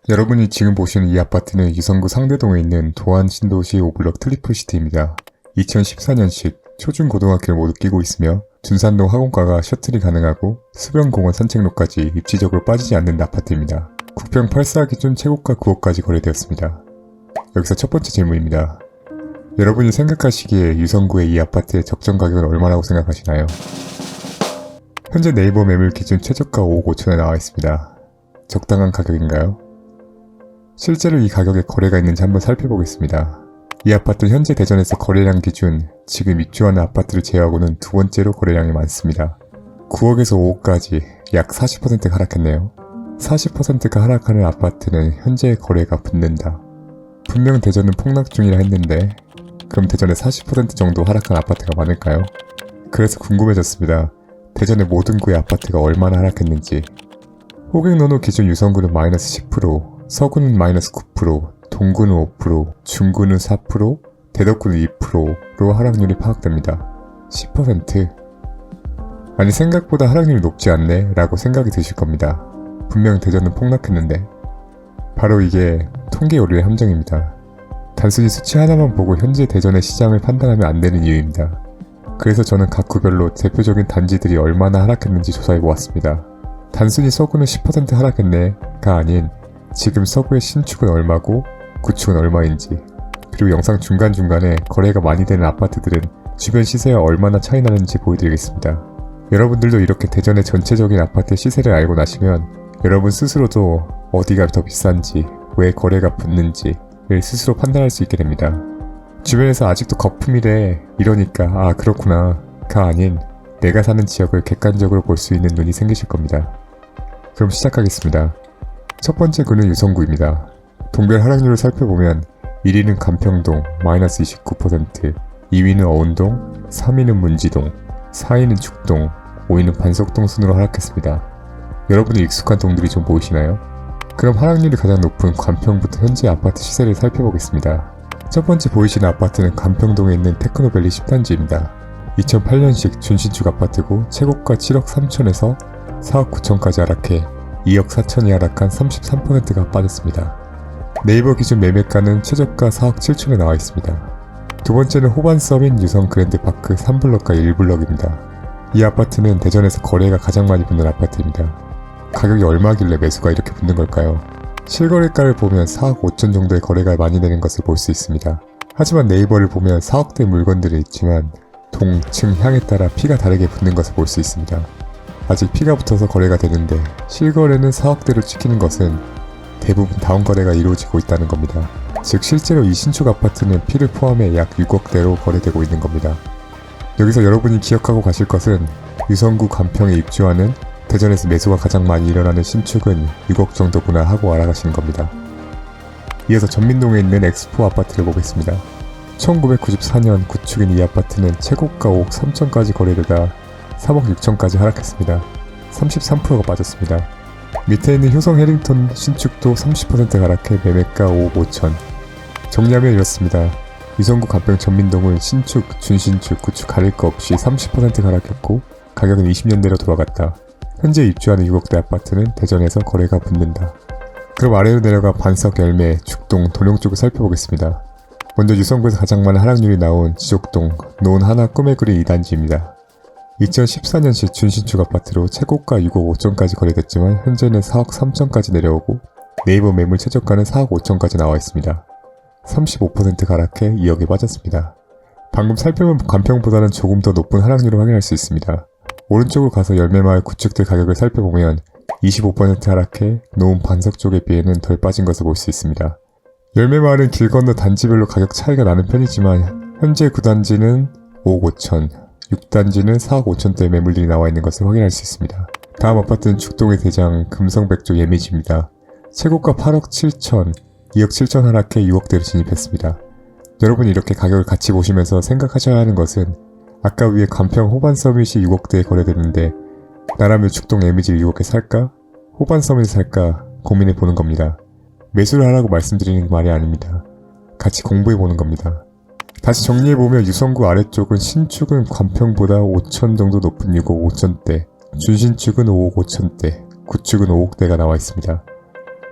여러분이 지금 보시는 이 아파트는 유성구 상대동에 있는 도안 신도시 5블럭 트리플시티입니다. 2014년식 초중고등학교를 모두 끼고 있으며 둔산동 학원가가 셔틀이 가능하고 수변공원 산책로까지 입지적으로 빠지지 않는 아파트입니다. 국평 8사기 준 최고가 9억까지 거래되었습니다. 여기서 첫 번째 질문입니다. 여러분이 생각하시기에 유성구의 이 아파트의 적정 가격은 얼마라고 생각하시나요? 현재 네이버 매물 기준 최저가 5억 5천에 나와 있습니다. 적당한 가격인가요? 실제로 이 가격에 거래가 있는지 한번 살펴보겠습니다. 이 아파트는 현재 대전에서 거래량 기준 지금 입주하는 아파트를 제외하고는 두 번째로 거래량이 많습니다. 9억에서 5억까지 약 40%가 하락했네요. 40%가 하락하는 아파트는 현재 거래가 붙는다. 분명 대전은 폭락 중이라 했는데 그럼 대전에 40% 정도 하락한 아파트가 많을까요? 그래서 궁금해졌습니다. 대전의 모든 구의 아파트가 얼마나 하락했는지. 호객노노 기준 유성구는 마이너스 10%, 서구는 마이너스 9%, 동구는 5%, 중구는 4%, 대덕구는 2%로 하락률이 파악됩니다. 10%? 아니 생각보다 하락률이 높지 않네 라고 생각이 드실 겁니다. 분명 대전은 폭락했는데. 바로 이게 통계오류의 함정입니다. 단순히 수치 하나만 보고 현재 대전의 시장을 판단하면 안 되는 이유입니다. 그래서 저는 각 구별로 대표적인 단지들이 얼마나 하락했는지 조사해보았습니다. 단순히 서구는 10% 하락했네가 아닌 지금 서구의 신축은 얼마고 구축은 얼마인지, 그리고 영상 중간중간에 거래가 많이 되는 아파트들은 주변 시세와 얼마나 차이 나는지 보여드리겠습니다. 여러분들도 이렇게 대전의 전체적인 아파트의 시세를 알고 나시면 여러분 스스로도 어디가 더 비싼지, 왜 거래가 붙는지를 스스로 판단할 수 있게 됩니다. 주변에서 아직도 거품이래 이러니까 아 그렇구나 가 아닌 내가 사는 지역을 객관적으로 볼 수 있는 눈이 생기실 겁니다. 그럼 시작하겠습니다. 첫 번째 구는 유성구입니다. 동별 하락률을 살펴보면 1위는 간평동 마이너스 29%, 2위는 어운동, 3위는 문지동, 4위는 죽동, 5위는 반석동 순으로 하락했습니다. 여러분이 익숙한 동들이 좀 보이시나요? 그럼 하락률이 가장 높은 간평부터 현재 아파트 시세를 살펴보겠습니다. 첫 번째 보이시는 아파트는 간평동에 있는 테크노밸리 10단지입니다. 2008년식 준신축 아파트고 최고가 7억 3천에서 4억 9천까지 하락해 2억 4천이 하락한 33%가 빠졌습니다. 네이버 기준 매매가는 최저가 4억 7천에 나와 있습니다. 두 번째는 호반서민 유성 그랜드파크 3블럭과 1블럭입니다. 이 아파트는 대전에서 거래가 가장 많이 붙는 아파트입니다. 가격이 얼마길래 매수가 이렇게 붙는 걸까요? 실거래가를 보면 4억 5천 정도의 거래가 많이 되는 것을 볼 수 있습니다. 하지만 네이버를 보면 4억대 물건들이 있지만 동, 층, 향에 따라 피가 다르게 붙는 것을 볼 수 있습니다. 아직 피가 붙어서 거래가 되는데 실거래는 4억대로 찍히는 것은 대부분 다운거래가 이루어지고 있다는 겁니다. 즉 실제로 이 신축 아파트는 피를 포함해 약 6억대로 거래되고 있는 겁니다. 여기서 여러분이 기억하고 가실 것은 유성구 간평에 입주하는 대전에서 매수가 가장 많이 일어나는 신축은 6억 정도구나 하고 알아가시는 겁니다. 이어서 전민동에 있는 엑스포 아파트를 보겠습니다. 1994년 구축인 이 아파트는 최고가 5억 3천까지 거래되다 3억 6천까지 하락했습니다. 33%가 빠졌습니다. 밑에 있는 효성 해링턴 신축도 30% 하락해 매매가 5억 5천. 정리하면 이렇습니다. 유성구 간평 전민동은 신축, 준신축, 구축 가릴 거 없이 30% 하락했고 가격은 20년대로 돌아갔다. 현재 입주하는 6억대 아파트는 대전에서 거래가 붙는다. 그럼 아래로 내려가 반석, 열매, 죽동, 도룡 쪽을 살펴보겠습니다. 먼저 유성구에서 가장 많은 하락률이 나온 지족동, 노은 하나 꿈의 구리 2단지입니다. 2014년식 준신축 아파트로 최고가 6억 5천까지 거래됐지만 현재는 4억 3천까지 내려오고 네이버 매물 최저가는 4억 5천까지 나와 있습니다. 35%가 하락해 2억에 빠졌습니다. 방금 살펴본 간평보다는 조금 더 높은 하락률을 확인할 수 있습니다. 오른쪽으로 가서 열매마을 구축들 가격을 살펴보면 25% 하락해 노은 반석 쪽에 비해는 덜 빠진 것을 볼 수 있습니다. 열매마을은 길 건너 단지별로 가격 차이가 나는 편이지만 현재 9단지는 5억 5천, 6단지는 4억 5천대의 매물들이 나와 있는 것을 확인할 수 있습니다. 다음 아파트는 죽동의 대장 금성백조 예미지입니다. 최고가 8억 7천, 2억 7천 하락해 6억대로 진입했습니다. 여러분이 이렇게 가격을 같이 보시면서 생각하셔야 하는 것은 아까 위에 간평 호반 서밋이 6억대에 거래됐는데 나라면 죽동 예미지를 6억에 살까? 호반 서밋을 살까? 고민해 보는 겁니다. 매수를 하라고 말씀드리는 말이 아닙니다. 같이 공부해 보는 겁니다. 다시 정리해보면 유성구 아래쪽은 신축은 간평보다 5천 정도 높은 6억 5천대, 준신축은 5억 5천대, 구축은 5억대가 나와 있습니다.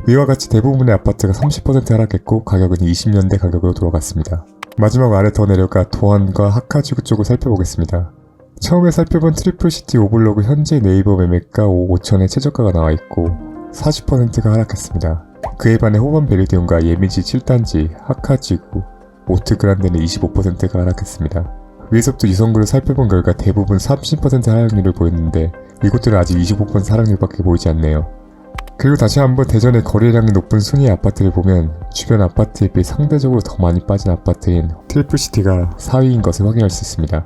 위와 같이 대부분의 아파트가 30% 하락했고 가격은 20년대 가격으로 돌아갔습니다. 마지막 아래 더 내려가 도안과 하카지구 쪽을 살펴보겠습니다. 처음에 살펴본 트리플시티 오블록은 현재 네이버 매매가 5억 5천에 최저가가 나와있고 40%가 하락했습니다. 그에 반해 호반 베르디온과 예미지 7단지, 하카지구, 오트그란데는 25%가 하락했습니다. 위에서부터 유성구를 살펴본 결과 대부분 30% 하락률을 보였는데 이곳들은 아직 25% 하락률밖에 보이지 않네요. 그리고 다시 한번 대전의 거래량이 높은 순위 아파트를 보면 주변 아파트에 비해 상대적으로 더 많이 빠진 아파트인 트리플시티가 4위인 것을 확인할 수 있습니다.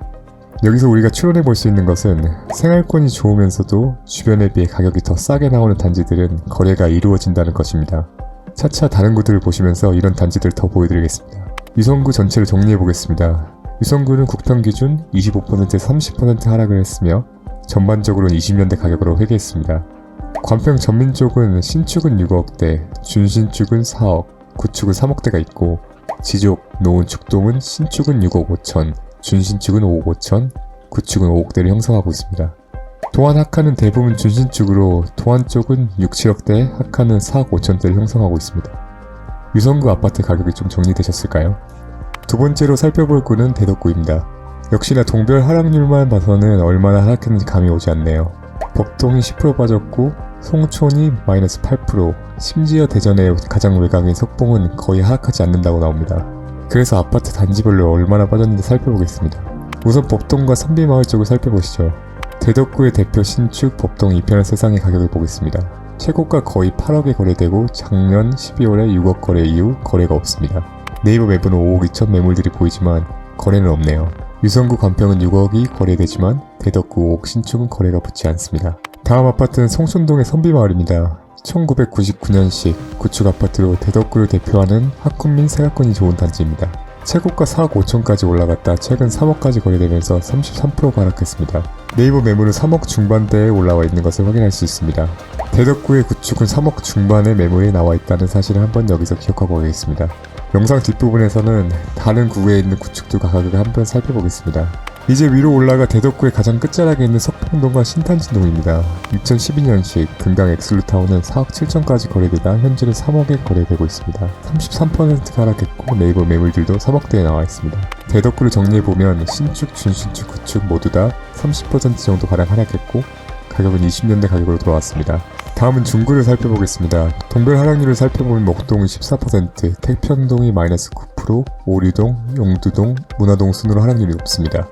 여기서 우리가 추론해 볼 수 있는 것은 생활권이 좋으면서도 주변에 비해 가격이 더 싸게 나오는 단지들은 거래가 이루어진다는 것입니다. 차차 다른 구들을 보시면서 이런 단지들을 더 보여드리겠습니다. 유성구 전체를 정리해 보겠습니다. 유성구는 국평 기준 25%에서 30% 하락을 했으며 전반적으로는 20년대 가격으로 회귀했습니다. 관평 전민 쪽은 신축은 6억대, 준신축은 4억, 구축은 3억대가 있고 지족, 노은 축동은 신축은 6억 5천, 준신축은 5억 5천, 구축은 5억대를 형성하고 있습니다. 도안 하카는 대부분 준신축으로 도안 쪽은 6, 7억대, 하카는 4억 5천대를 형성하고 있습니다. 유성구 아파트 가격이 좀 정리되셨을까요? 두 번째로 살펴볼 구는 대덕구입니다. 역시나 동별 하락률만 봐서는 얼마나 하락했는지 감이 오지 않네요. 법동이 10% 빠졌고 송촌이 마이너스 8%, 심지어 대전의 가장 외곽인 석봉은 거의 하락하지 않는다고 나옵니다. 그래서 아파트 단지별로 얼마나 빠졌는지 살펴보겠습니다. 우선 법동과 선비마을 쪽을 살펴보시죠. 대덕구의 대표 신축 법동 2편의 세상의 가격을 보겠습니다. 최고가 거의 8억에 거래되고 작년 12월에 6억 거래 이후 거래가 없습니다. 네이버 매부는 5억 2천 매물들이 보이지만 거래는 없네요. 유성구 관평은 6억이 거래되지만 대덕구 5억 신축은 거래가 붙지 않습니다. 다음 아파트는 송촌동의 선비마을입니다. 1999년식 구축 아파트로 대덕구를 대표하는 학군민 생활권이 좋은 단지입니다. 최고가 4억 5천까지 올라갔다 최근 3억까지 거래되면서 33%가 하락했습니다. 네이버 매물은 3억 중반대에 올라와 있는 것을 확인할 수 있습니다. 대덕구의 구축은 3억 중반의 매물이 나와 있다는 사실을 한번 여기서 기억하고 가겠습니다. 영상 뒷부분에서는 다른 구에 있는 구축도 가격을 한번 살펴보겠습니다. 이제 위로 올라가 대덕구의 가장 끝자락에 있는 석평동과 신탄진동입니다. 2012년식 금강 엑슬루타운은 4억 7천까지 거래되다 현재는 3억에 거래되고 있습니다. 33%가 하락했고 네이버 매물들도 3억대에 나와 있습니다. 대덕구를 정리해보면 신축, 준신축, 구축 모두 다 30% 정도 가량 하락했고 가격은 20년대 가격으로 돌아왔습니다. 다음은 중구를 살펴보겠습니다. 동별 하락률을 살펴보면 목동이 14%, 태평동이 마이너스 9%, 오류동, 용두동, 문화동 순으로 하락률이 높습니다.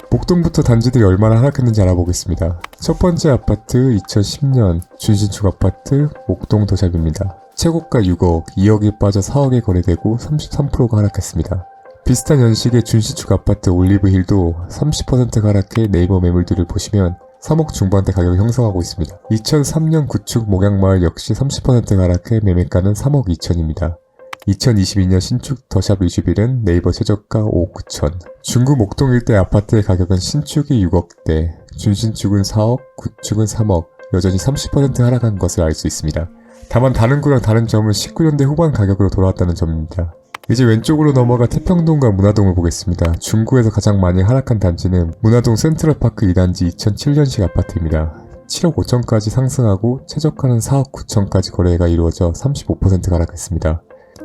목동부터 단지들이 얼마나 하락했는지 알아보겠습니다. 첫 번째 아파트 2010년 준신축 아파트 목동 더샵입니다. 최고가 6억, 2억이 빠져 4억에 거래되고 33%가 하락했습니다. 비슷한 연식의 준신축 아파트 올리브힐도 30%가 하락해 네이버 매물들을 보시면 3억 중반대 가격을 형성하고 있습니다. 2003년 구축 목양마을 역시 30%가 하락해 매매가는 3억 2천입니다. 2022년 신축 더샵 리주빌은 네이버 최저가 5억 9천. 중구 목동 일대 아파트의 가격은 신축이 6억대, 준신축은 4억, 구축은 3억, 여전히 30% 하락한 것을 알 수 있습니다. 다만 다른 구랑 다른 점은 19년대 후반 가격으로 돌아왔다는 점입니다. 이제 왼쪽으로 넘어가 태평동과 문화동을 보겠습니다. 중구에서 가장 많이 하락한 단지는 문화동 센트럴파크 2단지 2007년식 아파트입니다. 7억 5천까지 상승하고 최저가는 4억 9천까지 거래가 이루어져 35%가 하락했습니다.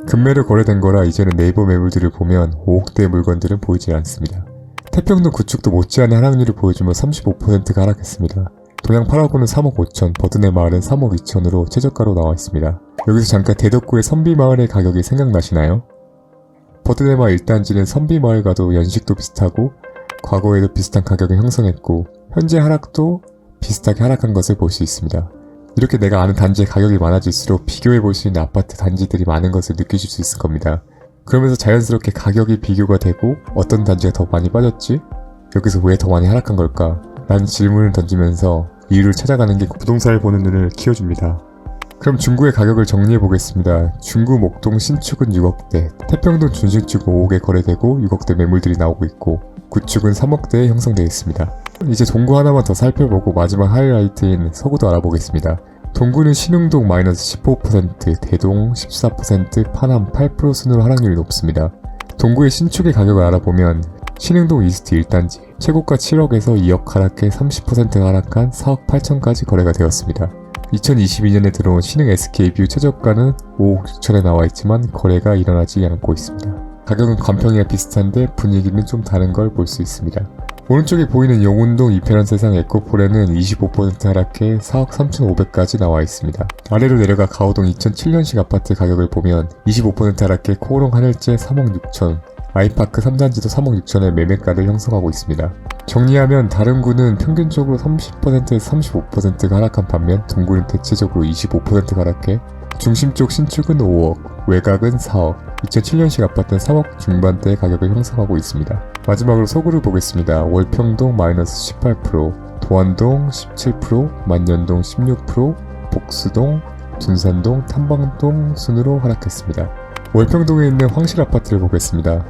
금매로 거래된 거라 이제는 네이버 매물들을 보면 5억대의 물건들은 보이질 않습니다. 태평동 구축도 못지않은 하락률을 보여주며 35%가 하락했습니다. 동양 8호구는 3억 5천, 버드네 마을은 3억 2천으로 최저가로 나와 있습니다. 여기서 잠깐 대덕구의 선비마을의 가격이 생각나시나요? 버드네 마을 1단지는 선비마을과도 연식도 비슷하고 과거에도 비슷한 가격을 형성했고 현재 하락도 비슷하게 하락한 것을 볼 수 있습니다. 이렇게 내가 아는 단지의 가격이 많아질수록 비교해볼 수 있는 아파트 단지들이 많은 것을 느끼실 수 있을 겁니다. 그러면서 자연스럽게 가격이 비교가 되고 어떤 단지가 더 많이 빠졌지? 여기서 왜 더 많이 하락한 걸까? 라는 질문을 던지면서 이유를 찾아가는 게 부동산을 보는 눈을 키워줍니다. 그럼 중구의 가격을 정리해보겠습니다. 중구 목동 신축은 6억대, 태평동 준신축은 5억에 거래되고 6억대 매물들이 나오고 있고 구축은 3억대에 형성되어 있습니다. 이제 동구 하나만 더 살펴보고 마지막 하이라이트인 서구도 알아보겠습니다. 동구는 신흥동 마이너스 15%, 대동 14%, 파남 8% 순으로 하락률이 높습니다. 동구의 신축의 가격을 알아보면 신흥동 이스트 1단지 최고가 7억에서 2억 하락해 30% 하락한 4억 8천까지 거래가 되었습니다. 2022년에 들어온 신흥 SK뷰 최저가는 5억 6천에 나와 있지만 거래가 일어나지 않고 있습니다. 가격은 간평이와 비슷한데 분위기는 좀 다른 걸 볼 수 있습니다. 오른쪽에 보이는 용운동 이편한 세상 에코폴에는 25% 하락해 4억 3,500까지 나와 있습니다. 아래로 내려가 가오동 2007년식 아파트 가격을 보면 25% 하락해 코오롱 하늘재 3억 6천, 아이파크 3단지도 3억 6천의 매매가를 형성하고 있습니다. 정리하면 다른 구는 평균적으로 30%에서 35%가 하락한 반면 동구는 대체적으로 25%가 하락해 중심 쪽 신축은 5억, 외곽은 4억, 2007년식 아파트는 3억 중반대의 가격을 형성하고 있습니다. 마지막으로 서구를 보겠습니다. 월평동 마이너스 18%, 도안동 17%, 만년동 16%, 복수동, 둔산동, 탐방동 순으로 하락했습니다. 월평동에 있는 황실 아파트를 보겠습니다.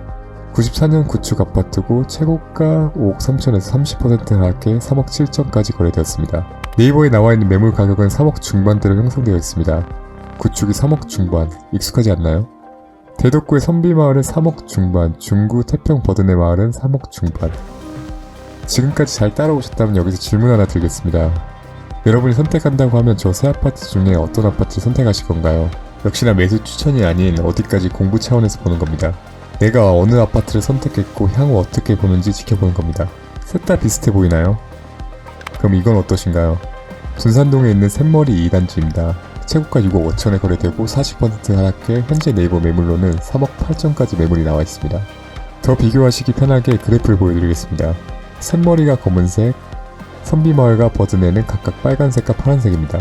94년 구축 아파트고 최고가 5억 3천에서 30% 하락해 3억 7천까지 거래되었습니다. 네이버에 나와있는 매물 가격은 3억 중반대로 형성되어 있습니다. 구축이 3억 중반, 익숙하지 않나요? 대덕구의 선비마을은 3억 중반, 중구 태평 버드네 마을은 3억 중반. 지금까지 잘 따라오셨다면 여기서 질문 하나 드리겠습니다. 여러분이 선택한다고 하면 저 세 아파트 중에 어떤 아파트를 선택하실 건가요? 역시나 매수 추천이 아닌 어디까지 공부 차원에서 보는 겁니다. 내가 어느 아파트를 선택했고 향후 어떻게 보는지 지켜보는 겁니다. 셋 다 비슷해 보이나요? 그럼 이건 어떠신가요? 둔산동에 있는 샘머리 2단지입니다. 최고가 6억 5천에 거래되고 40% 하락해 현재 네이버 매물로는 3억 8천까지 매물이 나와 있습니다. 더 비교하시기 편하게 그래프를 보여드리겠습니다. 샘머리가 검은색, 선비마을과 버드네는 각각 빨간색과 파란색입니다.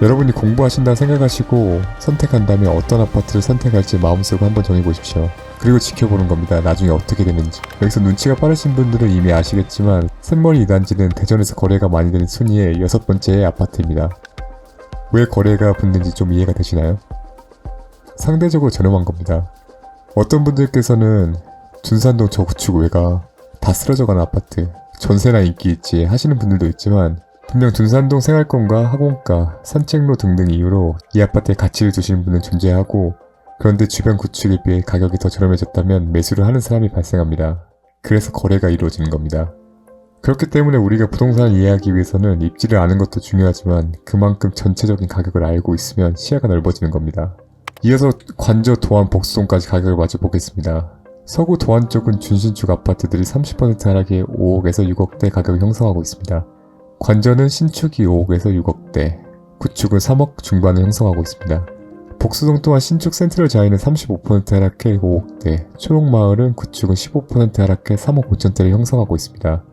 여러분이 공부하신다 생각하시고 선택한다면 어떤 아파트를 선택할지 마음속으로 한번 정해보십시오. 그리고 지켜보는 겁니다. 나중에 어떻게 되는지. 여기서 눈치가 빠르신 분들은 이미 아시겠지만 샘머리 2단지는 대전에서 거래가 많이 되는 순위의 6번째 아파트입니다. 왜 거래가 붙는지 좀 이해가 되시나요? 상대적으로 저렴한 겁니다. 어떤 분들께서는 둔산동 저구축 외가 다 쓰러져가는 아파트, 전세나 인기 있지 하시는 분들도 있지만 분명 둔산동 생활권과 학원가, 산책로 등등 이유로 이 아파트에 가치를 두시는 분은 존재하고 그런데 주변 구축에 비해 가격이 더 저렴해졌다면 매수를 하는 사람이 발생합니다. 그래서 거래가 이루어지는 겁니다. 그렇기 때문에 우리가 부동산을 이해하기 위해서는 입지를 아는 것도 중요하지만 그만큼 전체적인 가격을 알고 있으면 시야가 넓어지는 겁니다. 이어서 관저, 도안, 복수동까지 가격을 마저 보겠습니다. 서구 도안 쪽은 준신축 아파트들이 30% 하락에 5억에서 6억대 가격을 형성하고 있습니다. 관저는 신축이 5억에서 6억대, 구축은 3억 중반을 형성하고 있습니다. 복수동 또한 신축 센트럴 자이는 35% 하락해 5억대, 초록마을은 구축은 15% 하락해 3억 5천대를 형성하고 있습니다.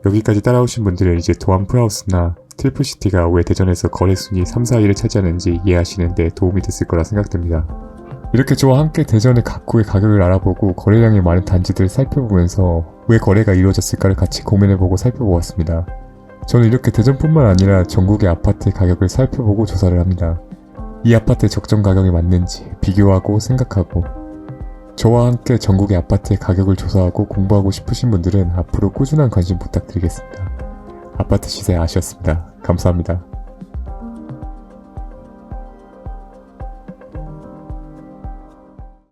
여기까지 따라오신 분들은 이제 도안 프라우스나 트리플시티가 왜 대전에서 거래순위 3, 4위를 차지하는지 이해하시는 데 도움이 됐을 거라 생각됩니다. 이렇게 저와 함께 대전의 각 구의 가격을 알아보고 거래량이 많은 단지들을 살펴보면서 왜 거래가 이루어졌을까를 같이 고민해보고 살펴보았습니다. 저는 이렇게 대전뿐만 아니라 전국의 아파트의 가격을 살펴보고 조사를 합니다. 이 아파트의 적정 가격이 맞는지 비교하고 생각하고 저와 함께 전국의 아파트의 가격을 조사하고 공부하고 싶으신 분들은 앞으로 꾸준한 관심 부탁드리겠습니다. 아파트 시세 아시였습니다. 감사합니다.